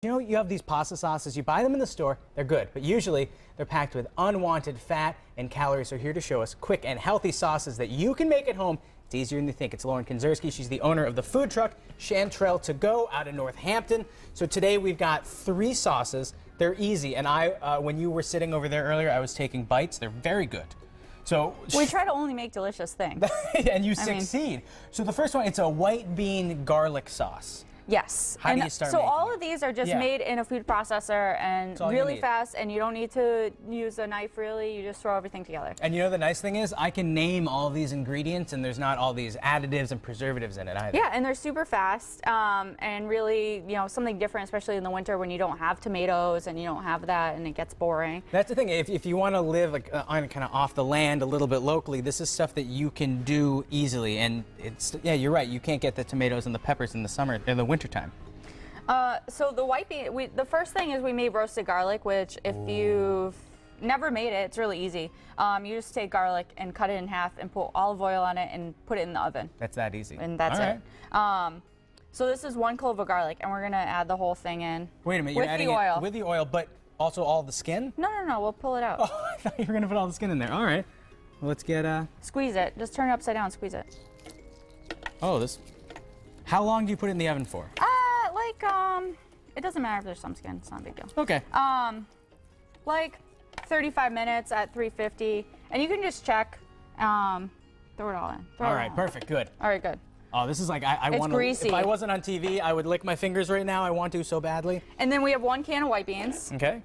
You know, you have these pasta sauces, you buy them in the store, they're good, but usually they're packed with unwanted fat and calories. So here to show us quick and healthy sauces that you can make at home. It's easier than you think. It's Lauren Kinzerski. She's the owner of the food truck Chanterelle To Go out in Northampton. So today we've got 3 sauces. They're easy, and when you were sitting over there earlier, I was taking bites. They're very good. So we try to only make delicious things. And you succeed. So the first one, it's a white bean garlic sauce. Yes. How do you start so making all it? of these are just made in a food processor and really fast, and you don't need to use a knife really. You just throw everything together. And you know the nice thing is I can name all these ingredients and there's not all these additives and preservatives in it either. Yeah, and they're super fast and really, you know, something different, especially in the winter when you don't have tomatoes and you don't have that and it gets boring. That's the thing. If you want to live like on kind of off the land a little bit locally, this is stuff that you can do easily. And it's, yeah, you're right. You can't get the tomatoes and the peppers in the summer, in the wintertime. So the white bean, the first thing is we made roasted garlic, which if you've never made it, it's really easy. You just take garlic and cut it in half and put olive oil on it and put it in the oven. That's that easy. And that's it. So this is 1 clove of garlic, and we're gonna add the whole thing in. Wait a minute, you're adding it with the oil, but also all the skin? No, we'll pull it out. Oh, I thought you were gonna put all the skin in there. All right. Well, let's get Squeeze it. Just turn it upside down and squeeze it. Oh, this. How long do you put it in the oven for? It doesn't matter if there's some skin. It's not a big deal. Okay. Like 35 minutes at 350, and you can just check. Throw it all in. All right, perfect, good. All right, good. Oh, this is like I want to. Greasy. If I wasn't on TV, I would lick my fingers right now. I want to so badly. And then we have 1 can of white beans. Okay.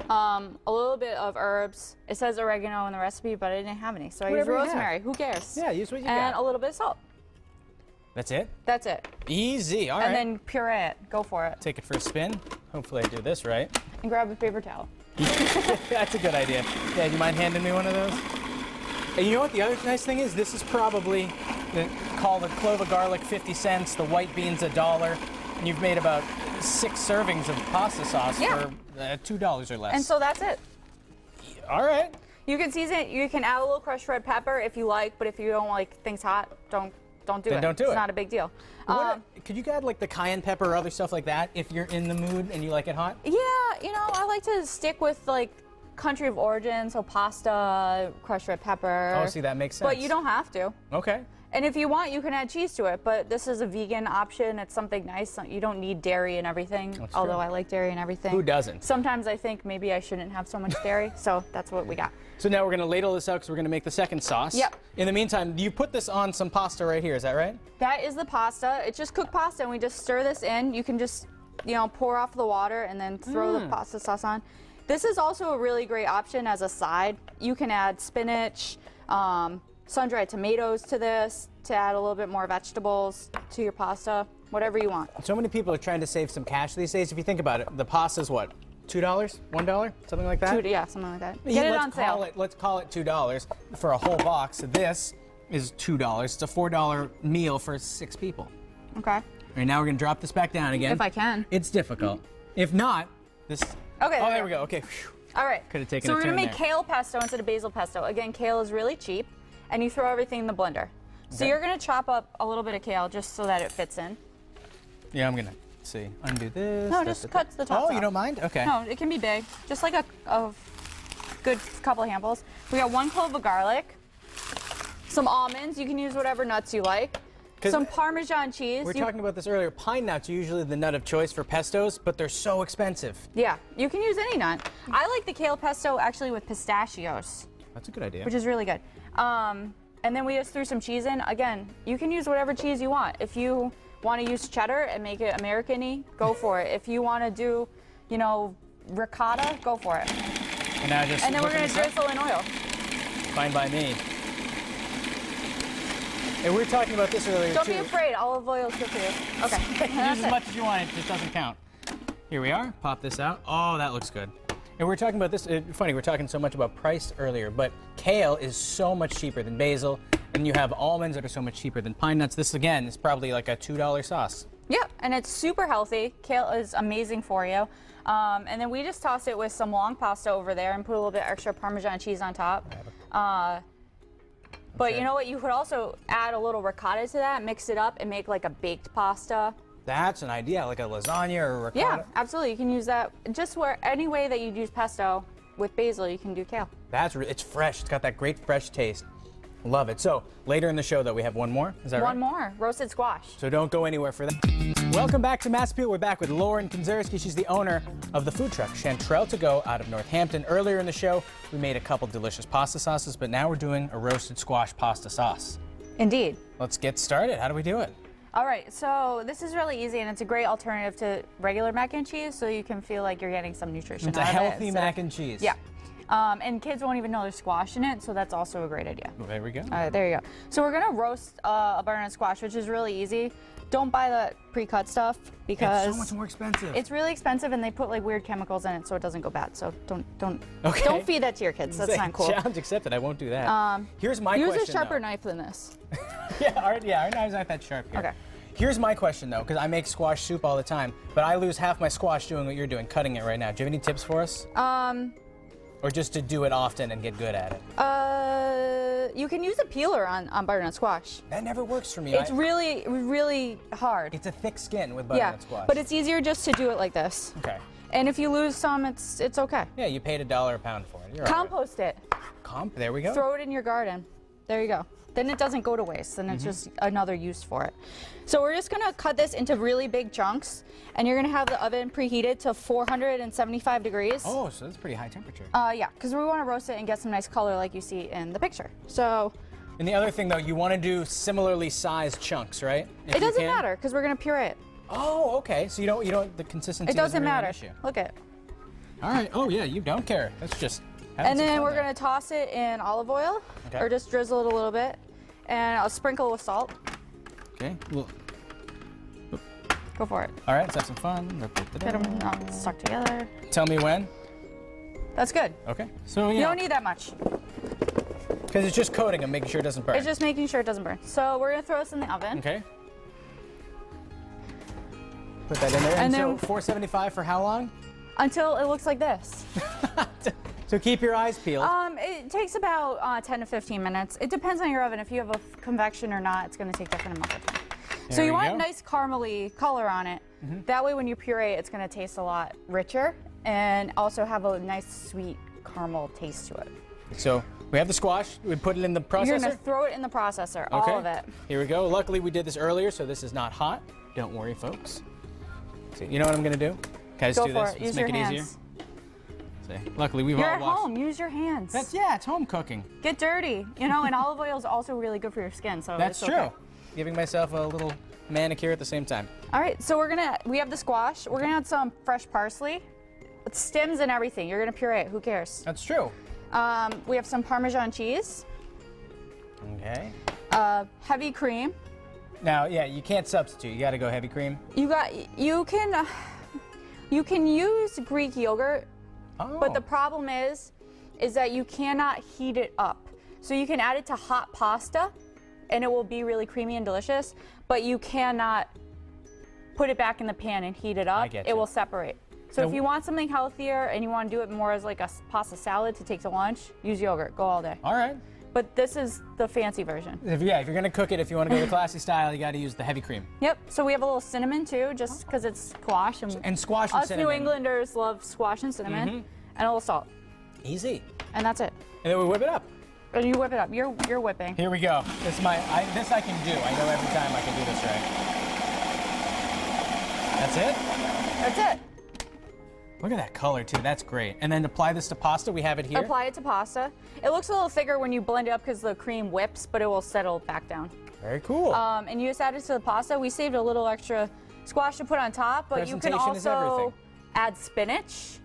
A little bit of herbs. It says oregano in the recipe, but I didn't have any, so I used rosemary. Who cares? Yeah, use what you got. And a little bit of salt. That's it? That's it. Easy, all right. And then puree it. Go for it. Take it for a spin. Hopefully I do this right. And grab a paper towel. That's a good idea. Yeah, do you mind handing me one of those? And you know what the other nice thing is? This is probably called a clove of garlic 50 cents, the white beans $1, and you've made about 6 servings of pasta sauce for $2 or less. And so that's it. All right. You can season it. You can add a little crushed red pepper if you like, but if you don't like things hot, don't do it. Don't do it. It's not a big deal. Could you add like the cayenne pepper or other stuff like that if you're in the mood and you like it hot? Yeah, you know, I like to stick with like country of origin, so pasta, crushed red pepper. Oh, see, that makes sense. But you don't have to. Okay. And if you want, you can add cheese to it, but this is a vegan option. It's something nice. You don't need dairy and everything, although I like dairy and everything. Who doesn't? Sometimes I think maybe I shouldn't have so much dairy, so that's what we got. So now we're going to ladle this out because we're going to make the second sauce. Yep. In the meantime, you put this on some pasta right here, is that right? That is the pasta. It's just cooked pasta, and we just stir this in. You can just, you know, pour off the water and then throw the pasta sauce on. This is also a really great option as a side. You can add spinach, sun-dried tomatoes to this to add a little bit more vegetables to your pasta, whatever you want. So many people are trying to save some cash these days. If you think about it, the pasta is what? $2? $1? Something like that? Yeah, something like that. Get it on sale. Let's call it $2 for a whole box. This is $2. It's a $4 meal for 6 people. Okay. All right, now we're going to drop this back down again. If I can. It's difficult. If not, this... Okay. Oh, there we go. Okay. All right. Could have taken so a we're going to turn make kale pesto instead of basil pesto. Again, kale is really cheap, and you throw everything in the blender. So you're going to chop up a little bit of kale just so that it fits in. Yeah, I'm going to see. Undo this. No, just cut the top off. Oh, you don't mind? Okay. No, it can be big. Just like a good couple of handfuls. We got 1 clove of garlic, some almonds. You can use whatever nuts you like. Some Parmesan cheese. We were talking about this earlier. Pine nuts are usually the nut of choice for pestos, but they're so expensive. Yeah, you can use any nut. I like the kale pesto actually with pistachios. That's a good idea. Which is really good. And then we just threw some cheese in. Again, you can use whatever cheese you want. If you want to use cheddar and make it American-y, go for it. If you want to do, you know, ricotta, go for it. And then we're going to drizzle in oil. Fine by me. And we were talking about this earlier, Don't be afraid. Olive oil is good for you. Okay. Use as much as you want. It just doesn't count. Here we are. Pop this out. Oh, that looks good. And we were talking about this. Funny, we were talking so much about price earlier, but kale is so much cheaper than basil, and you have almonds that are so much cheaper than pine nuts. This, again, is probably like a $2 sauce. Yeah, and it's super healthy. Kale is amazing for you. And then we just toss it with some long pasta over there and put a little bit extra Parmesan cheese on top. But you know what? You could also add a little ricotta to that, mix it up, and make like a baked pasta. That's an idea, like a lasagna or a ricotta. Yeah, absolutely. You can use that just where any way that you'd use pesto with basil, you can do kale. It's fresh. It's got that great fresh taste. Love it. So later in the show, though, we have one more. Is that right? One more, roasted squash. So don't go anywhere for that. Welcome back to Mass Appeal. We're back with Lauren Konzerski. She's the owner of the food truck Chanterelle To Go out of Northampton. Earlier in the show, we made a couple delicious pasta sauces, but now we're doing a roasted squash pasta sauce. Indeed. Let's get started. How do we do it? All right, so this is really easy, and it's a great alternative to regular mac and cheese, so you can feel like you're getting some nutrition It's out a of it. healthy mac and cheese. Yeah. And kids won't even know there's squash in it, so that's also a great idea. Well, there we go. All right, there you go. So we're gonna roast a butternut squash, which is really easy. Don't buy the pre-cut stuff because It's so much more expensive. it's really expensive, and they put like weird chemicals in it, so it doesn't go bad. So don't Okay. feed that to your kids. That's not cool. Challenge accepted. I won't do that. Here's my question. Use a sharper though. knife than this. Our knives aren't that sharp here. Okay. Here's my question, though, because I make squash soup all the time, but I lose half my squash doing what you're doing, cutting it right now. Do you have any tips for us? Or just to do it often and get good at it? You can use a peeler on butternut squash. That never works for me. It's really hard. It's a thick skin with Yeah, butternut squash. but it's easier just to do it like this. Okay. And if you lose some, it's okay. Yeah, you paid $1 a pound for it. You're all right. Compost it. There we go. Throw it in your garden. There you go. Then it doesn't go to waste, and it's just another use for it. So we're just gonna cut this into really big chunks, and you're gonna have the oven preheated to 475 degrees. Oh, so that's pretty high temperature. Yeah, because we want to roast it and get some nice color like you see in the picture. So And the other thing, though, you want to do similarly sized chunks, right? If it you doesn't can. matter because we're gonna puree it. Oh, okay. So you don't the consistency It doesn't really matter. An issue. Look at it. All right. Oh yeah, you don't care. That's just. having And some then fun we're there. gonna toss it in olive oil, Okay. or just drizzle it a little bit, and I'll sprinkle with salt. Okay. Well, Go for it. all right. Let's have some fun. Get them not stuck together. Tell me when. That's good. Okay. So You yeah, don't need that much. because it's just coating them, making sure it doesn't burn. It's just making sure it doesn't burn. So we're gonna throw this in the oven. Okay. Put that in there. And so then- 475 for how long? Until it looks like this. So keep your eyes peeled. It takes about 10 to 15 minutes. It depends on your oven. If you have a convection or not, it's going to take different amounts of time. So There you we want go. a nice caramely color on it. That way when you puree, it's going to taste a lot richer and also have a nice sweet caramel taste to it. So we have the squash. We put it in the processor. You're going to throw it in the processor, Okay. all of it. Here we go. Luckily, we did this earlier, so this is not hot. Don't worry, folks. See, you know what I'm going to do? Can I just Go do for this? it. Let's Use make your it hands. easier. See, luckily, we've You're all at washed. home. Use your hands. It's home cooking. Get dirty. You know, and olive oil is also really good for your skin. So That's it's true. okay. Giving myself a little manicure at the same time. All right, so we have the squash. We're gonna add some fresh parsley, with stems and everything. You're gonna puree it. Who cares? That's true. We have some Parmesan cheese, Okay. heavy cream. Now, yeah, you can't substitute. You got to go heavy cream. You can use Greek yogurt, Oh. but the problem is that you cannot heat it up. So you can add it to hot pasta, and it will be really creamy and delicious. But you cannot put it back in the pan and heat it up. I get It you. will separate. So Now- if you want something healthier and you want to do it more as like a pasta salad to take to lunch, use yogurt. Go all day. All right. But this is the fancy version. If you're going to cook it, if you want to go the classy style, you got to use the heavy cream. Yep. So we have a little cinnamon too, just because it's squash And squash and us cinnamon. New Englanders love squash and cinnamon, and a little salt, Easy. and that's it. And then we whip it up. And you whip it up. You're whipping. Here we go. This I can do. I know every time I can do this right. That's it? That's it. Look at that color too. That's great. And then apply this to pasta. We have it here. Apply it to pasta. It looks a little thicker when you blend it up because the cream whips, but it will settle back down. Very cool. And you just add it to the pasta. We saved a little extra squash to put on top, but you can Presentation is also everything. add spinach,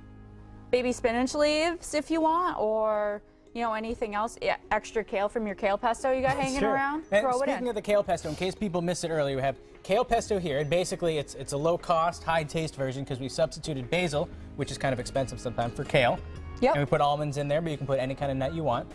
baby spinach leaves if you want, or anything else. Yeah, extra kale from your kale pesto you got hanging Sure. around. And Throw it speaking in. of the kale pesto, in case people missed it earlier, we have kale pesto here. And basically, it's a low-cost, high-taste version because we substituted basil, which is kind of expensive sometimes, for kale. Yep. And we put almonds in there, but you can put any kind of nut you want.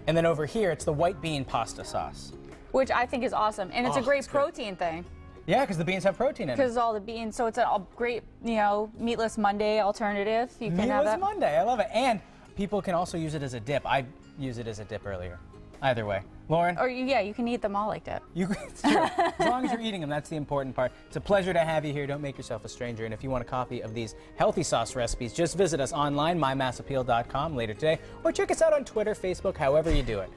And then over here, it's the white bean pasta sauce. Which I think is awesome, and it's a Oh, great it's good. protein thing. Yeah, because the beans have protein in it. Because all the beans, so it's a great, meatless Monday alternative. You can have Meatless that. Monday. I love it. And people can also use it as a dip. I used it as a dip earlier. Either way. Lauren? Or yeah, you can eat them all like that. It's true. As long as you're eating them, that's the important part. It's a pleasure to have you here. Don't make yourself a stranger. And if you want a copy of these healthy sauce recipes, just visit us online, mymassappeal.com later today, or check us out on Twitter, Facebook, however you do it.